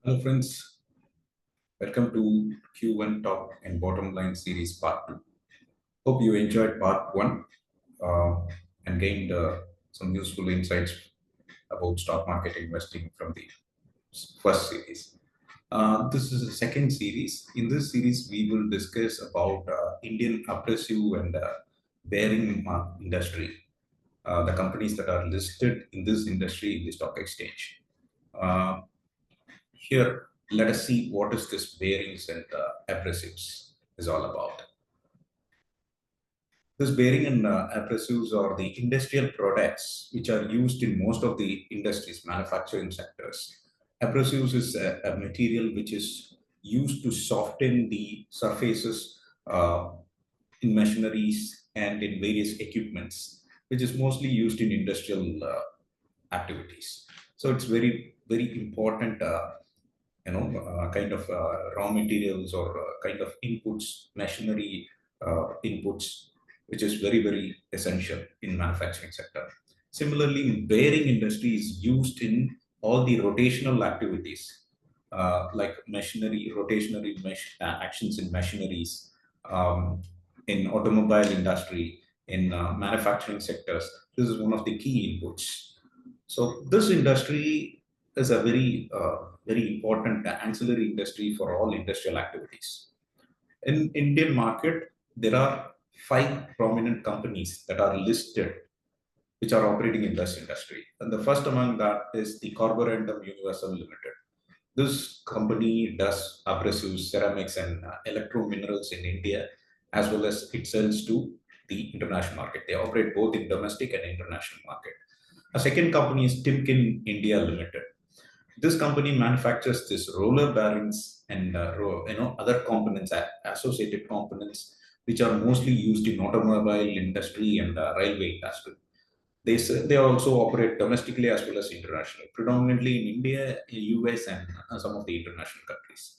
Hello, friends. Welcome to Q1 Top and Bottom Line Series Part 2. Hope you enjoyed Part 1 uh, and gained some useful insights about stock market investing from the first series. This is the second series. In this series, we will discuss about Indian abrasive and bearing industry, the companies that are listed in this industry in the stock exchange. Uh, Here, let us see what is this bearings and abrasives is all about. This bearing and abrasives are the industrial products which are used in most of the industries, manufacturing sectors. Abrasives is a material which is used to soften the surfaces in machineries and in various equipments, which is mostly used in industrial activities. So it's very important kind of raw materials or kind of inputs, machinery inputs, which is very essential in manufacturing sector. Similarly, bearing industry is used in all the rotational activities, like machinery, actions in machineries, in automobile industry, in manufacturing sectors. This is one of the key inputs. So this industry is a very important ancillary industry for all industrial activities. In Indian market, there are five prominent companies that are listed which are operating in this industry. And the first among that is the Carborundum Universal Limited. This company does abrasives, ceramics, and electro minerals in India, as well as it sells to the international market. They operate both in domestic and international market. A second company is Timken India Limited. This company manufactures this roller bearings and other components, associated components, which are mostly used in automobile industry and railway industry. They also operate domestically as well as internationally, predominantly in India, US, and some of the international countries.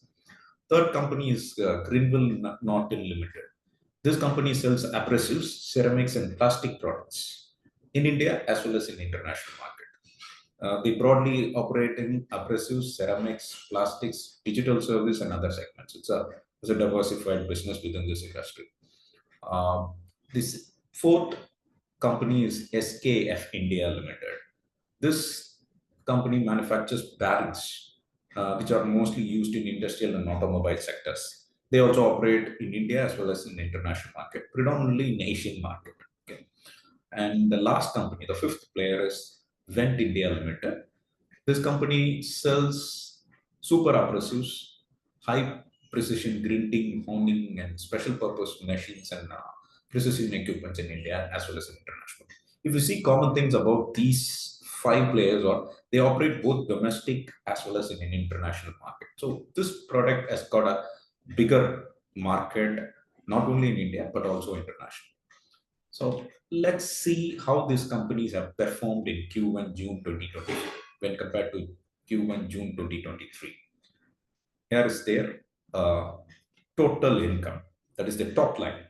Third company is Greenville Norton Limited. This company sells abrasives, ceramics, and plastic products in India as well as in international market. They broadly operate in abrasives, ceramics, plastics, digital service, and other segments. It's a diversified business within this industry. This fourth company is SKF India Limited. This company manufactures bearings, which are mostly used in industrial and automobile sectors. They also operate in India as well as in the international market, predominantly in Asian market. Okay. And the last company, the fifth player, is Vent India Limited. This company sells super abrasives, high precision grinding, honing, and special purpose machines and precision equipment in India as well as in international. If you see common things about these five players, or they operate both domestic as well as in an international market. So this product has got a bigger market, not only in India but also international. So let's see how these companies have performed in Q1 June 2024 when compared to Q1 June 2023. Here is their uh, total income, that is the top line,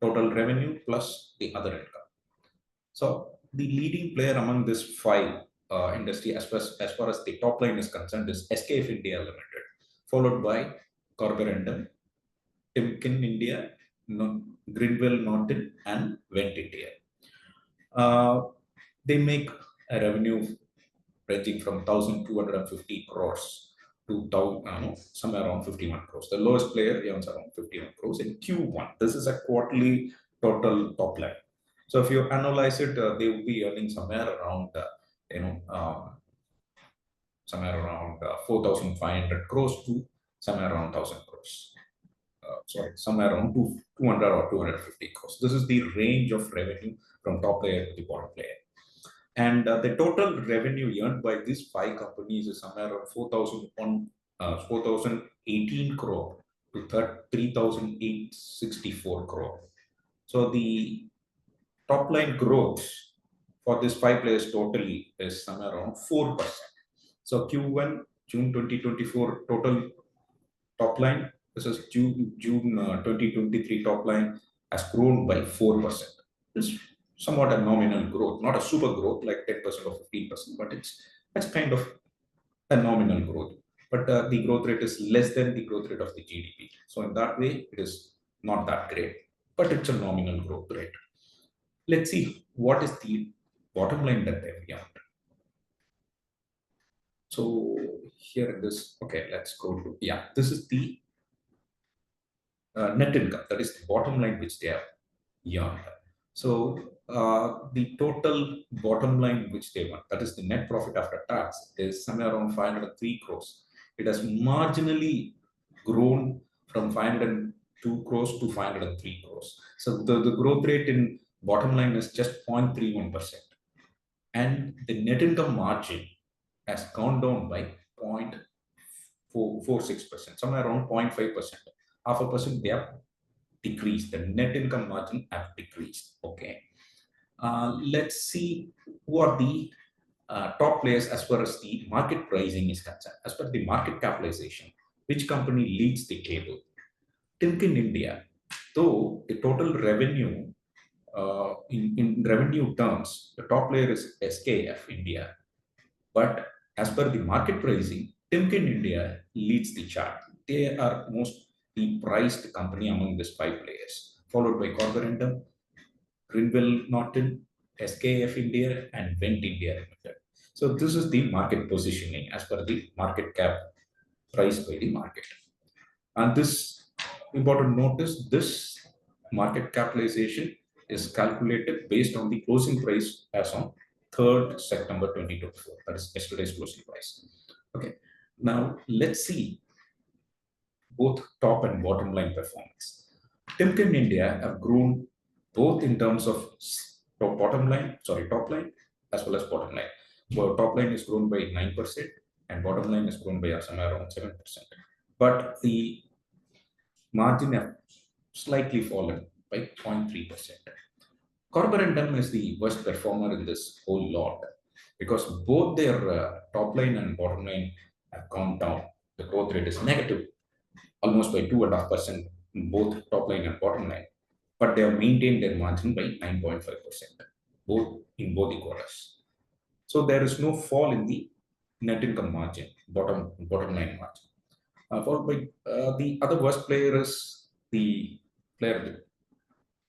total revenue plus the other income. So the leading player among this five industry as far as the top line is concerned is SKF India Limited, followed by Carborundum, Timken India, Greenwell Norton, and Vent India. Uh, they make a revenue ranging from 1,250 crores to somewhere around 51 crores. The lowest player earns around 51 crores in Q1. This is a quarterly total top line. So if you analyze it, they will be earning somewhere around, you know, um, somewhere around 4,500 crores to somewhere around 1,000 crores. Sorry, somewhere around 200 or 250 crores. This is the range of revenue from top player to the bottom player. And the total revenue earned by these five companies is somewhere around 4,018 crore to 3,864 crore. So the top line growth for these five players totally is somewhere around 4%. So Q1 June 2024 total top line, this is June 2023 top line has grown by 4%. It's somewhat a nominal growth, not a super growth like 10% or 15%, but it's kind of a nominal growth. but the growth rate is less than the growth rate of the GDP. So in that way, it is not that great, but it's a nominal growth rate. Let's see what is the bottom line that they've earned. So here in this, okay, let's go to, yeah, this is the net income. That is the bottom line which they have earned. So the total bottom line which they want, that is the net profit after tax, is somewhere around 503 crores. It has marginally grown from 502 crores to 503 crores. So the growth rate in bottom line is just 0.31%. And the net income margin has gone down by 0.46%, somewhere around 0.5%. Half a percent they have decreased. The net income margin have decreased. Okay. Let's see who are the top players as far as the market pricing is concerned. As per the market capitalization, which company leads the table? Timken India. Though the total revenue, in revenue terms, the top player is SKF India. But as per the market pricing, Timken India leads the chart. They are most the priced company among these five players, followed by Corborundum, Greenville Norton, SKF India, and Vent India Limited. So this is the market positioning as per the market cap priced by the market. And this important notice, this market capitalization is calculated based on the closing price as on 3rd September 2024. That is yesterday's closing price. Okay. Now let's see both top and bottom line performance. Timken India have grown both in terms of top line as well as bottom line. So top line is grown by 9% and bottom line is grown by somewhere around 7%. But the margin have slightly fallen by 0.3%. Corborundum is the worst performer in this whole lot because both their top line and bottom line have gone down. The growth rate is negative, almost by 2.5% in both top line and bottom line, but they have maintained their margin by 9.5%, both in both the quarters. So there is no fall in the net income margin, bottom line margin. Followed by the other worst player is the player at the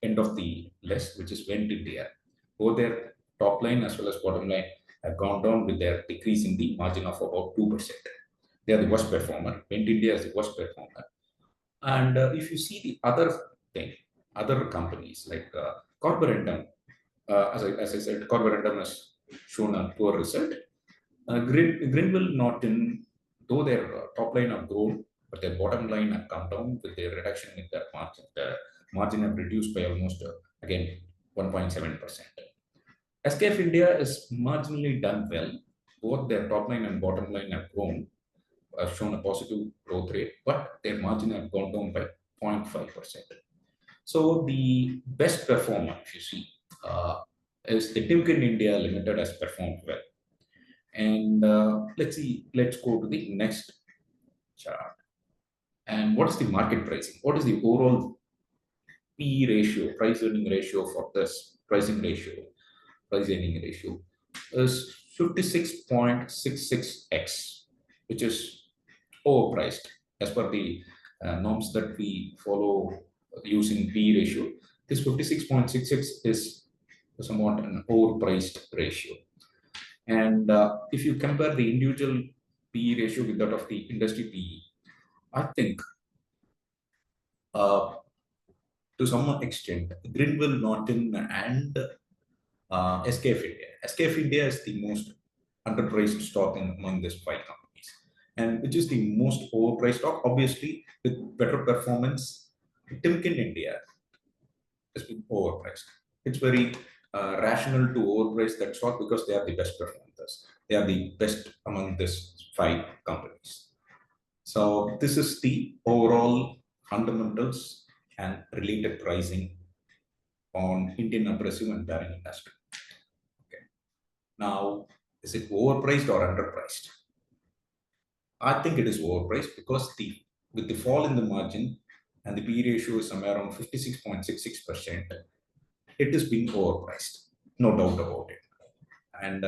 end of the list, which is Vent India. Both their top line as well as bottom line have gone down with their decrease in the margin of about 2%. They are the worst performer. Vent India is the worst performer. And if you see the other thing, other companies like Corborundum, as I said, Corborundum has shown a poor result. Greenville Norton, though their top line have grown, but their bottom line have come down with their reduction in their margin. The margin have reduced by almost, again, 1.7%. SKF India is marginally done well. Both their top line and bottom line have grown, have shown a positive growth rate, but their margin have gone down by 0.5%. So the best performer, if you see, is the Timken India Limited has performed well. And let's go to the next chart. And what is the market pricing? What is the overall P ratio, price earning ratio for this pricing ratio? Price earning ratio is 56.66x, which is overpriced as per the norms that we follow using P ratio. This 56.66 is somewhat an overpriced ratio. And if you compare the individual PE ratio with that of the industry PE, I think to some extent, Greenville, Norton, and SKF India. SKF India is the most underpriced stock among these five companies, and which is the most overpriced stock. Obviously, with better performance, Timken India has been overpriced. It's very rational to overprice that stock because they are the best performers. They are the best among these five companies. So this is the overall fundamentals and related pricing on Indian abrasive and bearing industry. Okay. Now, is it overpriced or underpriced? I think it is overpriced because with the fall in the margin and the P ratio is somewhere around 56.66%, it is being overpriced, no doubt about it. And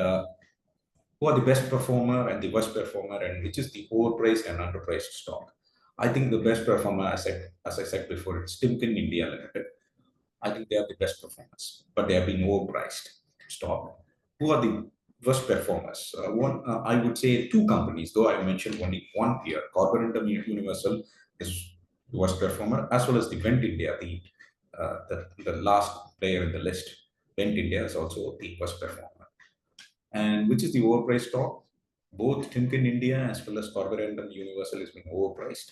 who are the best performer and the worst performer, and which is the overpriced and underpriced stock. I think the best performer, as I said before, it's Timken India Limited. I think they are the best performers, but they have been overpriced stock. Who are the worst performers? I would say two companies, though I mentioned only one here. Carborundum Universal is the worst performer, as well as the Vent India, the last player in the list. Vent India is also the worst performer. And which is the overpriced stock? Both Timken India as well as Carborundum Universal is being overpriced.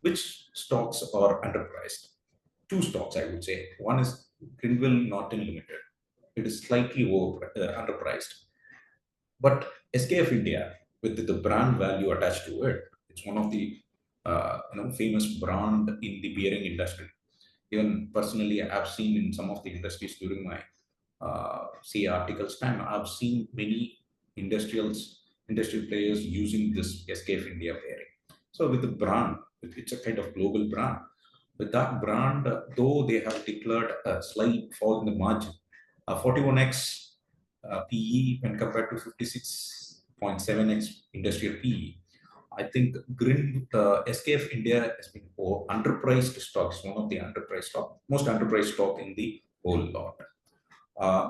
Which stocks are underpriced? Two stocks, I would say. One is Grindwell Norton Limited. It is slightly underpriced. But SKF India, with the brand value attached to it, it's one of the famous brand in the bearing industry. Even personally, I've seen in some of the industries during my say articles time, I've seen many industrial players using this SKF India bearing. So with the brand, it's a kind of global brand. With that brand, though they have declared a slight fall in the margin, 41x PE when compared to 56.7x industrial PE. I think SKF India has been underpriced stocks, one of the underpriced stock, most underpriced stock in the whole lot.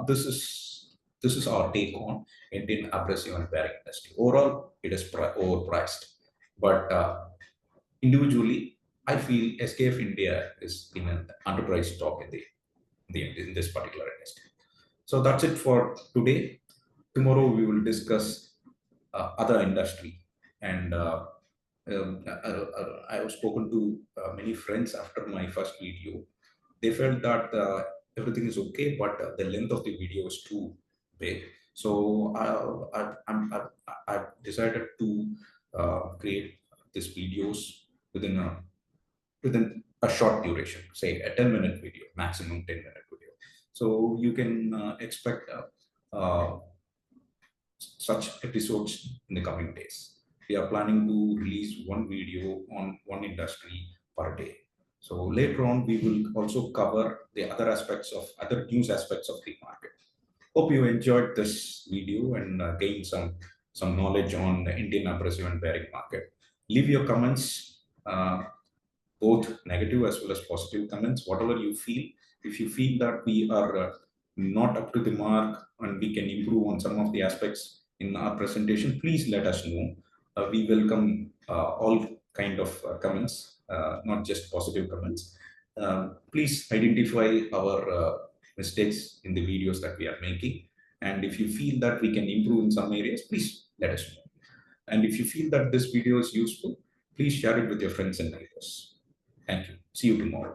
This is our take on Indian abrasive and bearing industry. Overall, it is overpriced, but individually, I feel SKF India is in an underpriced stock in this particular industry. So that's it for today. Tomorrow we will discuss other industry, and I have spoken to many friends after my first video. They felt that everything is okay, but the length of the video is too big. So I've decided to create these videos within a short duration, say a 10-minute video, maximum 10-minute video. So you can expect such episodes in the coming days. We are planning to release one video on one industry per day. So later on, we will also cover the other news aspects of the market. Hope you enjoyed this video and gained some knowledge on the Indian abrasive and bearing market. Leave your comments, both negative as well as positive comments, whatever you feel. If you feel that we are not up to the mark and we can improve on some of the aspects in our presentation, please let us know. We welcome all kind of comments, not just positive comments. Please identify our mistakes in the videos that we are making. And if you feel that we can improve in some areas, please let us know. And if you feel that this video is useful, please share it with your friends and neighbors. Thank you. See you tomorrow.